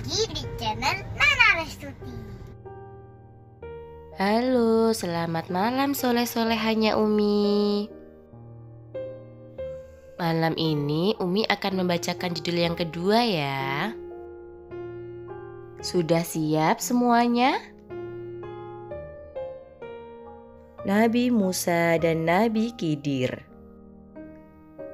lagi di channel Nana Restuti. Halo, selamat malam soleh-solehannya Umi. Malam ini Umi akan membacakan judul yang kedua ya. Sudah siap semuanya? Nabi Musa dan Nabi Khidir.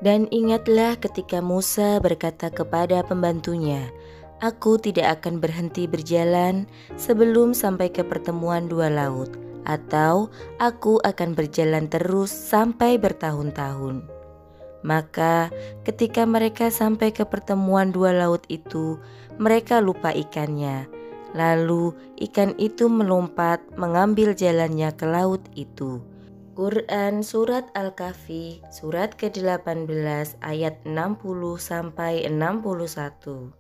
Dan ingatlah ketika Musa berkata kepada pembantunya, "Aku tidak akan berhenti berjalan sebelum sampai ke pertemuan dua laut, atau aku akan berjalan terus sampai bertahun-tahun." Maka ketika mereka sampai ke pertemuan dua laut itu, mereka lupa ikannya. Lalu ikan itu melompat mengambil jalannya ke laut itu. Quran Surat Al-Kahfi surat ke-18 ayat 60 sampai 61.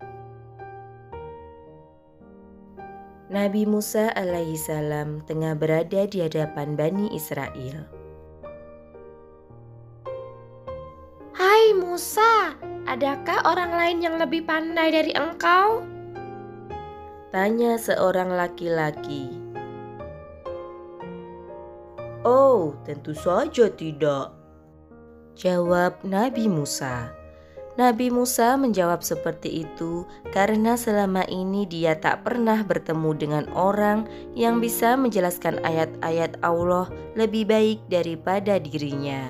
Nabi Musa alaihissalam tengah berada di hadapan Bani Israel. Hai Musa, adakah orang lain yang lebih pandai dari engkau? Tanya seorang laki-laki. Oh, tentu saja tidak, jawab Nabi Musa. Nabi Musa menjawab seperti itu karena selama ini dia tak pernah bertemu dengan orang yang bisa menjelaskan ayat-ayat Allah lebih baik daripada dirinya.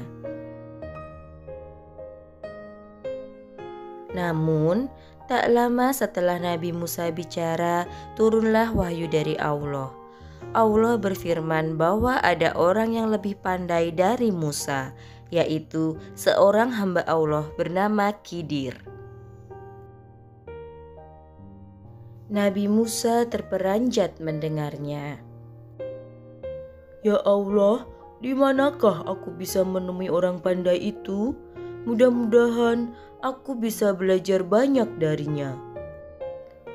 Namun, tak lama setelah Nabi Musa bicara, turunlah wahyu dari Allah. Allah berfirman bahwa ada orang yang lebih pandai dari Musa, yaitu seorang hamba Allah bernama Khidir. Nabi Musa terperanjat mendengarnya. Ya Allah, di manakah aku bisa menemui orang pandai itu? Mudah-mudahan aku bisa belajar banyak darinya,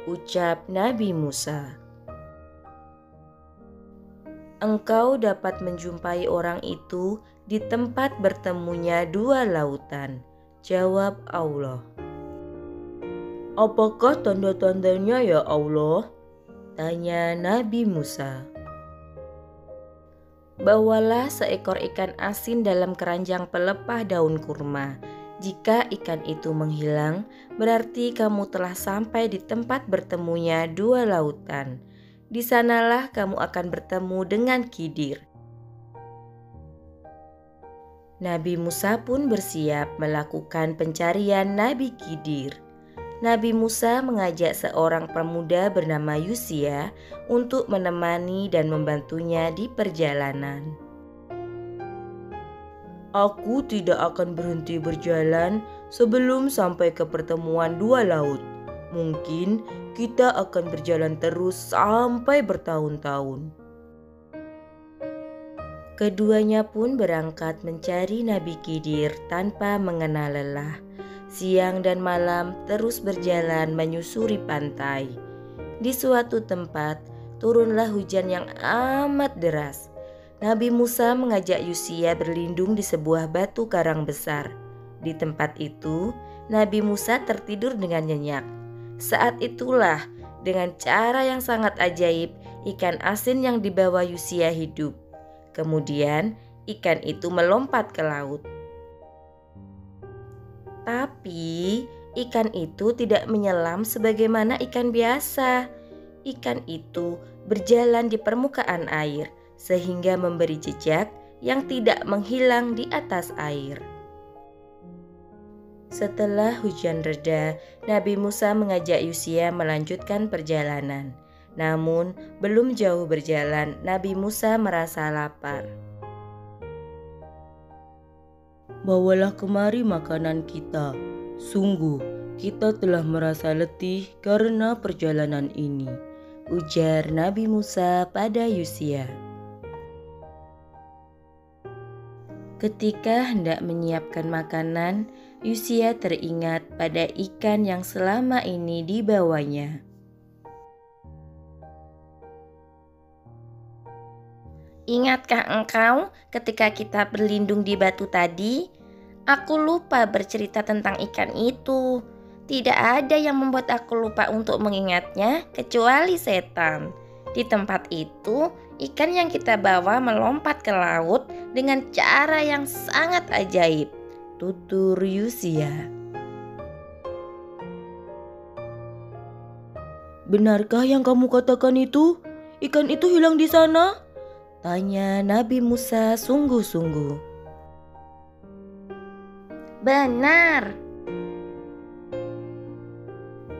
ucap Nabi Musa. Engkau dapat menjumpai orang itu di tempat bertemunya dua lautan, jawab Allah. Apakah tanda-tandanya ya Allah? Tanya Nabi Musa. Bawalah seekor ikan asin dalam keranjang pelepah daun kurma. Jika ikan itu menghilang, berarti kamu telah sampai di tempat bertemunya dua lautan. Di sanalah kamu akan bertemu dengan Khidir. Nabi Musa pun bersiap melakukan pencarian Nabi Khidir. Nabi Musa mengajak seorang pemuda bernama Yusia untuk menemani dan membantunya di perjalanan. Aku tidak akan berhenti berjalan sebelum sampai ke pertemuan dua laut. Mungkin kita akan berjalan terus sampai bertahun-tahun. Keduanya pun berangkat mencari Nabi Khidir tanpa mengenal lelah. Siang dan malam terus berjalan menyusuri pantai. Di suatu tempat turunlah hujan yang amat deras. Nabi Musa mengajak Yusia berlindung di sebuah batu karang besar. Di tempat itu, Nabi Musa tertidur dengan nyenyak. Saat itulah, dengan cara yang sangat ajaib, ikan asin yang dibawa Yusia hidup. Kemudian, ikan itu melompat ke laut. Tapi, ikan itu tidak menyelam sebagaimana ikan biasa. Ikan itu berjalan di permukaan air, sehingga memberi jejak yang tidak menghilang di atas air. Setelah hujan reda, Nabi Musa mengajak Yusia melanjutkan perjalanan. Namun, belum jauh berjalan, Nabi Musa merasa lapar. Bawalah kemari makanan kita. Sungguh, kita telah merasa letih karena perjalanan ini, ujar Nabi Musa pada Yusia. Ketika hendak menyiapkan makanan, Yusia teringat pada ikan yang selama ini dibawanya. Ingatkah engkau ketika kita berlindung di batu tadi? Aku lupa bercerita tentang ikan itu. Tidak ada yang membuat aku lupa untuk mengingatnya kecuali setan. Di tempat itu, ikan yang kita bawa melompat ke laut dengan cara yang sangat ajaib. Tutur Yusia. Benarkah yang kamu katakan itu? Ikan itu hilang di sana? Tanya Nabi Musa sungguh-sungguh. Benar.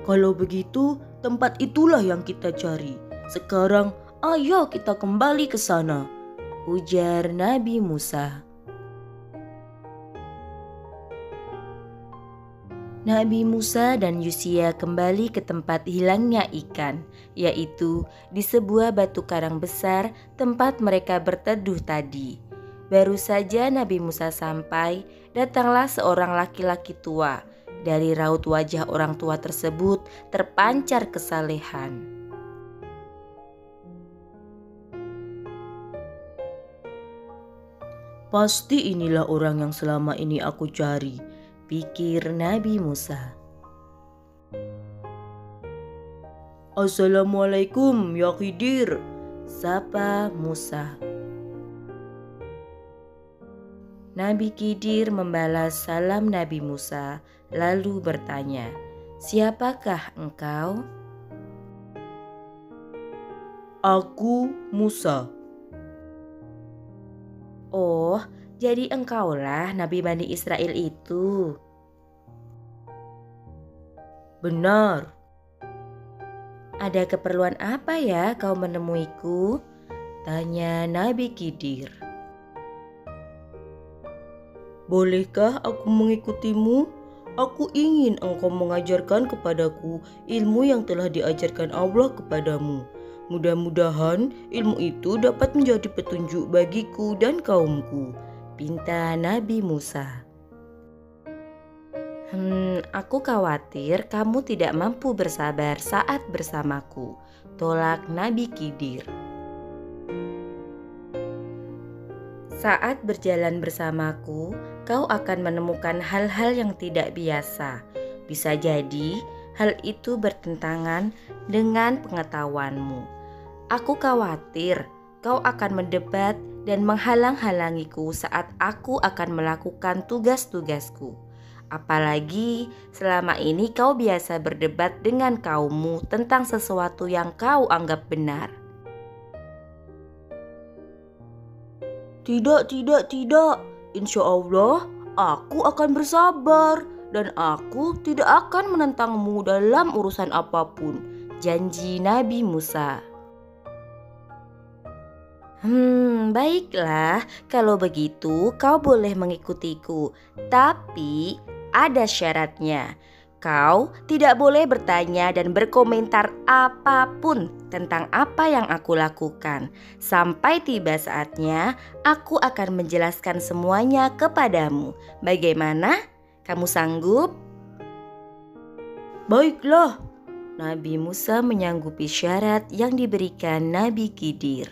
Kalau begitu, tempat itulah yang kita cari. Sekarang, ayo kita kembali ke sana, ujar Nabi Musa. Nabi Musa dan Yusia kembali ke tempat hilangnya ikan, yaitu di sebuah batu karang besar tempat mereka berteduh tadi. Baru saja Nabi Musa sampai, datanglah seorang laki-laki tua. Dari raut wajah orang tua tersebut terpancar kesalehan. Pasti inilah orang yang selama ini aku cari, pikir Nabi Musa. Assalamualaikum ya Khidir, sapa Musa. Nabi Khidir membalas salam Nabi Musa, lalu bertanya, "Siapakah engkau?" "Aku Musa." "Oh, jadi engkaulah Nabi Bani Israel itu?" "Benar." "Ada keperluan apa ya kau menemuiku?" tanya Nabi Khidir. "Bolehkah aku mengikutimu? Aku ingin engkau mengajarkan kepadaku ilmu yang telah diajarkan Allah kepadamu. Mudah-mudahan ilmu itu dapat menjadi petunjuk bagiku dan kaumku," pinta Nabi Musa. Aku khawatir kamu tidak mampu bersabar saat bersamaku," tolak Nabi Khidir. "Saat berjalan bersamaku, kau akan menemukan hal-hal yang tidak biasa. Bisa jadi hal itu bertentangan dengan pengetahuanmu. Aku khawatir kau akan mendebat dan menghalang-halangiku saat aku akan melakukan tugas-tugasku. Apalagi selama ini kau biasa berdebat dengan kaummu tentang sesuatu yang kau anggap benar." Tidak. Insya Allah, aku akan bersabar dan aku tidak akan menentangmu dalam urusan apapun, janji Nabi Musa. Baiklah, kalau begitu kau boleh mengikutiku, tapi ada syaratnya. Kau tidak boleh bertanya dan berkomentar apapun tentang apa yang aku lakukan. Sampai tiba saatnya, aku akan menjelaskan semuanya kepadamu. Bagaimana? Kamu sanggup? Baiklah. Nabi Musa menyanggupi syarat yang diberikan Nabi Khidir.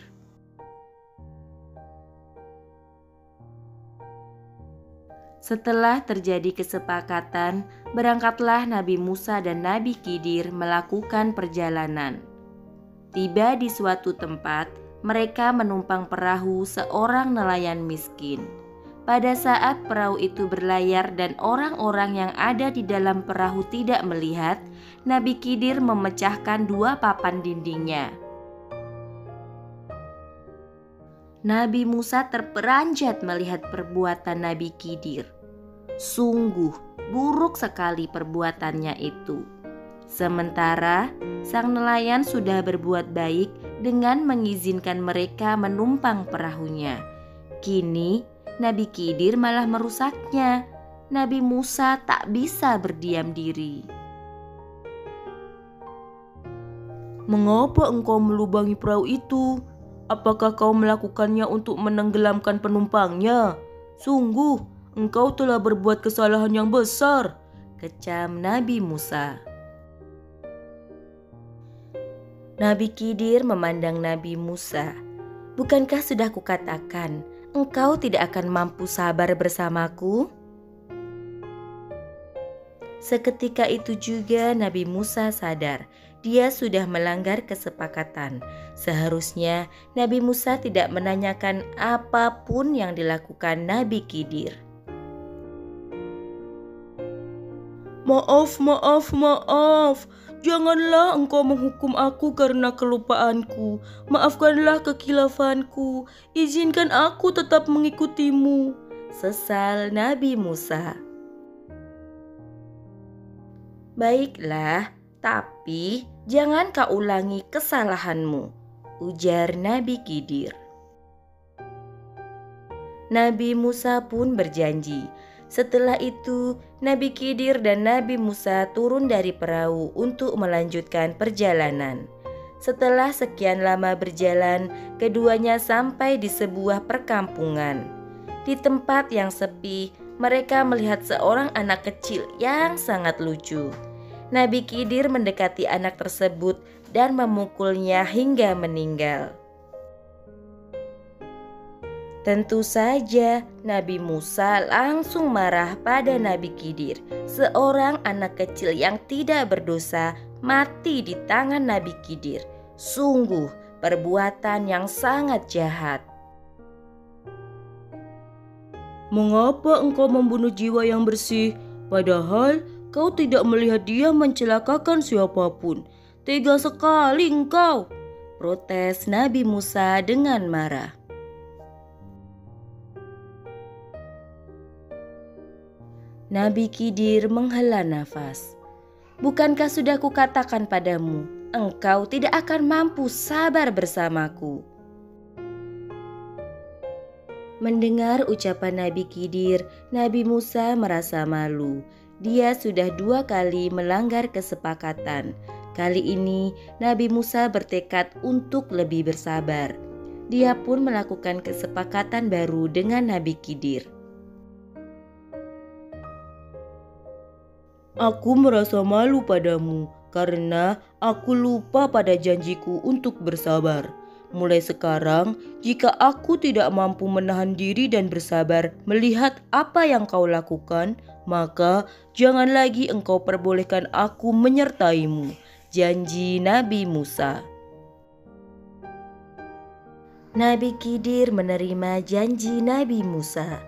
Setelah terjadi kesepakatan, berangkatlah Nabi Musa dan Nabi Khidir melakukan perjalanan. Tiba di suatu tempat, mereka menumpang perahu seorang nelayan miskin. Pada saat perahu itu berlayar dan orang-orang yang ada di dalam perahu tidak melihat, Nabi Khidir memecahkan 2 papan dindingnya. Nabi Musa terperanjat melihat perbuatan Nabi Khidir. Sungguh buruk sekali perbuatannya itu. Sementara sang nelayan sudah berbuat baik dengan mengizinkan mereka menumpang perahunya. Kini Nabi Khidir malah merusaknya. Nabi Musa tak bisa berdiam diri. "Mengapa engkau melubangi perahu itu? Apakah kau melakukannya untuk menenggelamkan penumpangnya? Sungguh engkau telah berbuat kesalahan yang besar," kecam Nabi Musa. Nabi Khidir memandang Nabi Musa. "Bukankah sudah kukatakan, engkau tidak akan mampu sabar bersamaku?" Seketika itu juga Nabi Musa sadar dia sudah melanggar kesepakatan. Seharusnya Nabi Musa tidak menanyakan apapun yang dilakukan Nabi Khidir. Maaf, maaf, maaf. Janganlah engkau menghukum aku karena kelupaanku. Maafkanlah kekilafanku. Izinkan aku tetap mengikutimu. Sesal Nabi Musa. Baiklah, tapi jangan kau ulangi kesalahanmu, ujar Nabi Khidir. Nabi Musa pun berjanji. Setelah itu, Nabi Khidir dan Nabi Musa turun dari perahu untuk melanjutkan perjalanan. Setelah sekian lama berjalan, keduanya sampai di sebuah perkampungan. Di tempat yang sepi, mereka melihat seorang anak kecil yang sangat lucu. Nabi Khidir mendekati anak tersebut dan memukulnya hingga meninggal. Tentu saja Nabi Musa langsung marah pada Nabi Khidir. Seorang anak kecil yang tidak berdosa mati di tangan Nabi Khidir. Sungguh perbuatan yang sangat jahat. Mengapa engkau membunuh jiwa yang bersih? Padahal kau tidak melihat dia mencelakakan siapapun. Tega sekali engkau, protes Nabi Musa dengan marah. Nabi Khidir menghela nafas. Bukankah sudah kukatakan padamu, engkau tidak akan mampu sabar bersamaku. Mendengar ucapan Nabi Khidir, Nabi Musa merasa malu. Dia sudah 2 kali melanggar kesepakatan. Kali ini Nabi Musa bertekad untuk lebih bersabar. Dia pun melakukan kesepakatan baru dengan Nabi Khidir. Aku merasa malu padamu karena aku lupa pada janjiku untuk bersabar. Mulai sekarang, jika aku tidak mampu menahan diri dan bersabar melihat apa yang kau lakukan, maka jangan lagi engkau perbolehkan aku menyertaimu. Janji Nabi Musa. Nabi Khidir menerima janji Nabi Musa.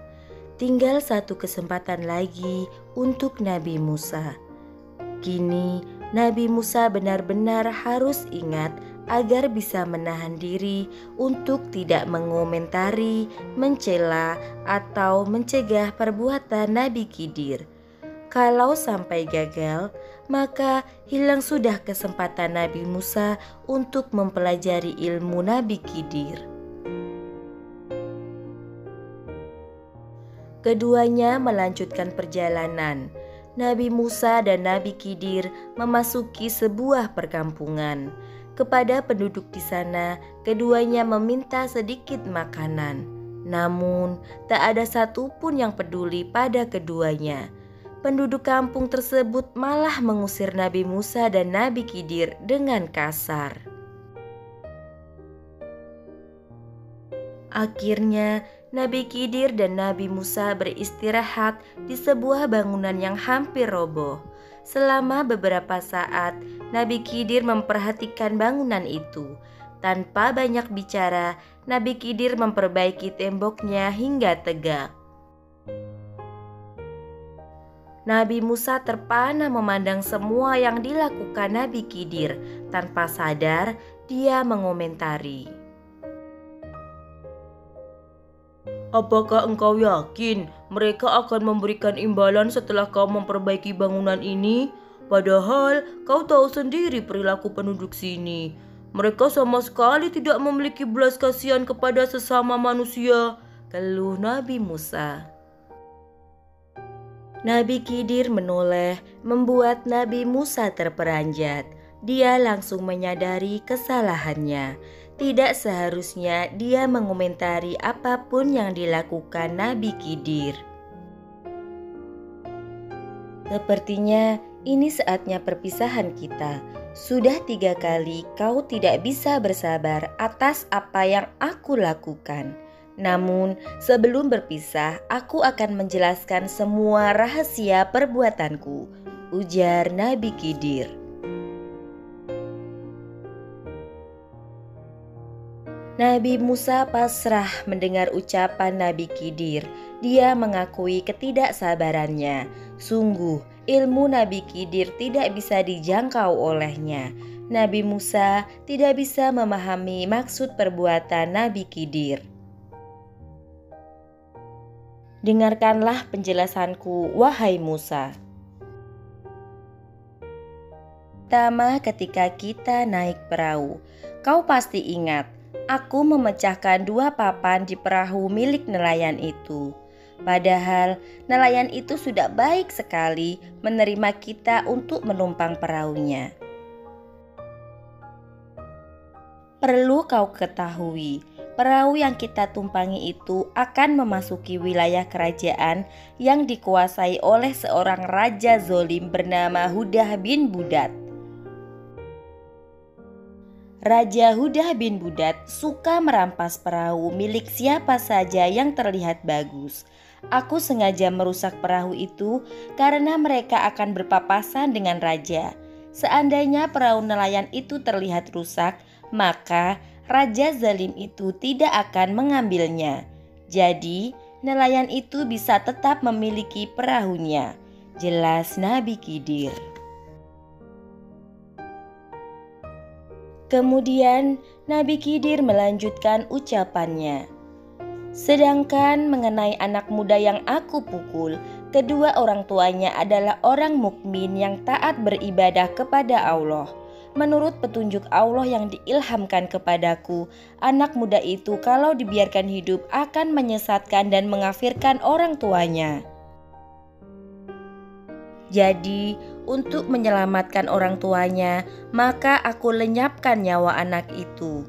Tinggal 1 kesempatan lagi untuk Nabi Musa. Kini Nabi Musa benar-benar harus ingat agar bisa menahan diri untuk tidak mengomentari, mencela, atau mencegah perbuatan Nabi Khidir. Kalau sampai gagal, maka hilang sudah kesempatan Nabi Musa untuk mempelajari ilmu Nabi Khidir. Keduanya melanjutkan perjalanan. Nabi Musa dan Nabi Khidir memasuki sebuah perkampungan. Kepada penduduk di sana, keduanya meminta sedikit makanan. Namun, tak ada satupun yang peduli pada keduanya. Penduduk kampung tersebut malah mengusir Nabi Musa dan Nabi Khidir dengan kasar. Akhirnya, Nabi Khidir dan Nabi Musa beristirahat di sebuah bangunan yang hampir roboh. Selama beberapa saat, Nabi Khidir memperhatikan bangunan itu. Tanpa banyak bicara, Nabi Khidir memperbaiki temboknya hingga tegak. Nabi Musa terpana memandang semua yang dilakukan Nabi Khidir. Tanpa sadar, dia mengomentari. Apakah engkau yakin mereka akan memberikan imbalan setelah kau memperbaiki bangunan ini? Padahal kau tahu sendiri perilaku penduduk sini. Mereka sama sekali tidak memiliki belas kasihan kepada sesama manusia, keluh Nabi Musa. Nabi Khidir menoleh, membuat Nabi Musa terperanjat. Dia langsung menyadari kesalahannya. Tidak seharusnya dia mengomentari apapun yang dilakukan Nabi Khidir. Sepertinya ini saatnya perpisahan kita. Sudah 3 kali kau tidak bisa bersabar atas apa yang aku lakukan. Namun sebelum berpisah, aku akan menjelaskan semua rahasia perbuatanku. ujar Nabi Khidir. Nabi Musa pasrah mendengar ucapan Nabi Khidir. Dia mengakui ketidaksabarannya. Sungguh, ilmu Nabi Khidir tidak bisa dijangkau olehnya. Nabi Musa tidak bisa memahami maksud perbuatan Nabi Khidir. Dengarkanlah penjelasanku, wahai Musa. Pertama, ketika kita naik perahu, kau pasti ingat, aku memecahkan 2 papan di perahu milik nelayan itu. Padahal nelayan itu sudah baik sekali menerima kita untuk menumpang perahunya. Perlu kau ketahui, perahu yang kita tumpangi itu akan memasuki wilayah kerajaan yang dikuasai oleh seorang raja zolim bernama Hudah bin Budat. Raja Hudah bin Budat suka merampas perahu milik siapa saja yang terlihat bagus. Aku sengaja merusak perahu itu karena mereka akan berpapasan dengan raja. Seandainya perahu nelayan itu terlihat rusak, maka raja zalim itu tidak akan mengambilnya. Jadi, nelayan itu bisa tetap memiliki perahunya. Jelas Nabi Khidir. Kemudian Nabi Khidir melanjutkan ucapannya. Sedangkan mengenai anak muda yang aku pukul, kedua orang tuanya adalah orang mukmin yang taat beribadah kepada Allah. Menurut petunjuk Allah yang diilhamkan kepadaku, anak muda itu kalau dibiarkan hidup akan menyesatkan dan mengkafirkan orang tuanya. Jadi, untuk menyelamatkan orang tuanya, maka aku lenyapkan nyawa anak itu.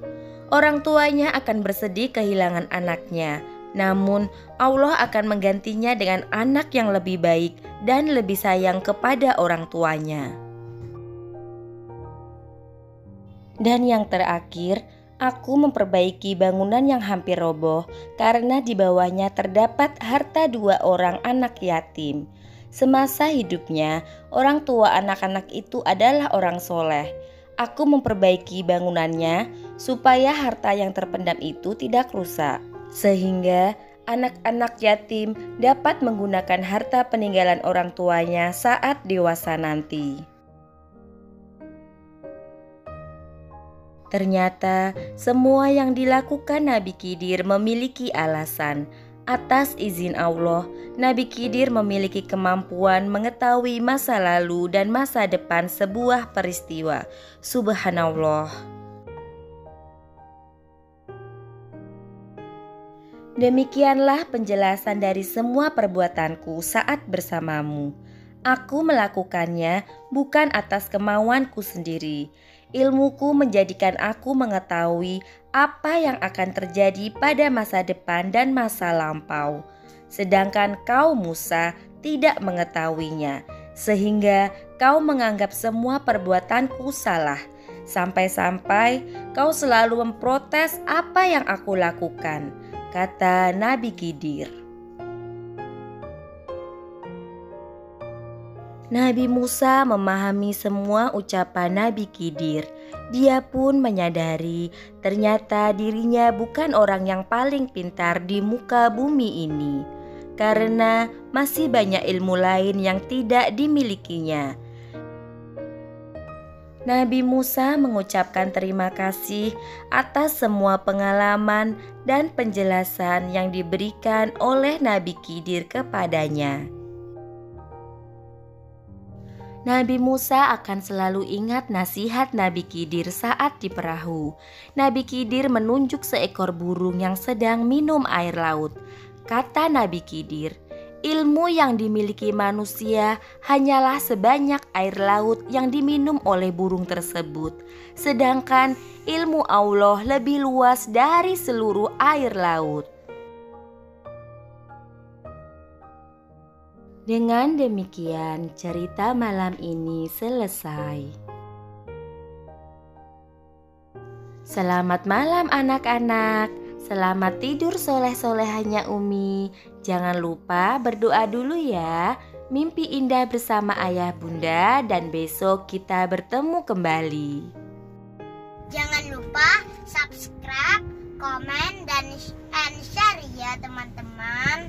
Orang tuanya akan bersedih kehilangan anaknya, namun Allah akan menggantinya dengan anak yang lebih baik dan lebih sayang kepada orang tuanya. Dan yang terakhir, aku memperbaiki bangunan yang hampir roboh karena di bawahnya terdapat harta 2 orang anak yatim. Semasa hidupnya, orang tua anak-anak itu adalah orang soleh. Aku memperbaiki bangunannya supaya harta yang terpendam itu tidak rusak, sehingga anak-anak yatim dapat menggunakan harta peninggalan orang tuanya saat dewasa nanti. Ternyata semua yang dilakukan Nabi Khidir memiliki alasan. Atas izin Allah, Nabi Khidir memiliki kemampuan mengetahui masa lalu dan masa depan sebuah peristiwa. Subhanallah. Demikianlah penjelasan dari semua perbuatanku saat bersamamu. Aku melakukannya bukan atas kemauanku sendiri. Ilmuku menjadikan aku mengetahui apa yang akan terjadi pada masa depan dan masa lampau. Sedangkan kau Musa tidak mengetahuinya, sehingga kau menganggap semua perbuatanku salah. Sampai-sampai kau selalu memprotes apa yang aku lakukan, kata Nabi Khidir. Nabi Musa memahami semua ucapan Nabi Khidir. Dia pun menyadari ternyata dirinya bukan orang yang paling pintar di muka bumi ini, karena masih banyak ilmu lain yang tidak dimilikinya. Nabi Musa mengucapkan terima kasih atas semua pengalaman dan penjelasan yang diberikan oleh Nabi Khidir kepadanya. Nabi Musa akan selalu ingat nasihat Nabi Khidir saat di perahu. Nabi Khidir menunjuk seekor burung yang sedang minum air laut. Kata Nabi Khidir, ilmu yang dimiliki manusia hanyalah sebanyak air laut yang diminum oleh burung tersebut. Sedangkan ilmu Allah lebih luas dari seluruh air laut. Dengan demikian, cerita malam ini selesai. Selamat malam anak-anak. Selamat tidur soleh-solehannya Umi. Jangan lupa berdoa dulu ya. Mimpi indah bersama ayah bunda dan besok kita bertemu kembali. Jangan lupa subscribe, komen, dan share ya teman-teman.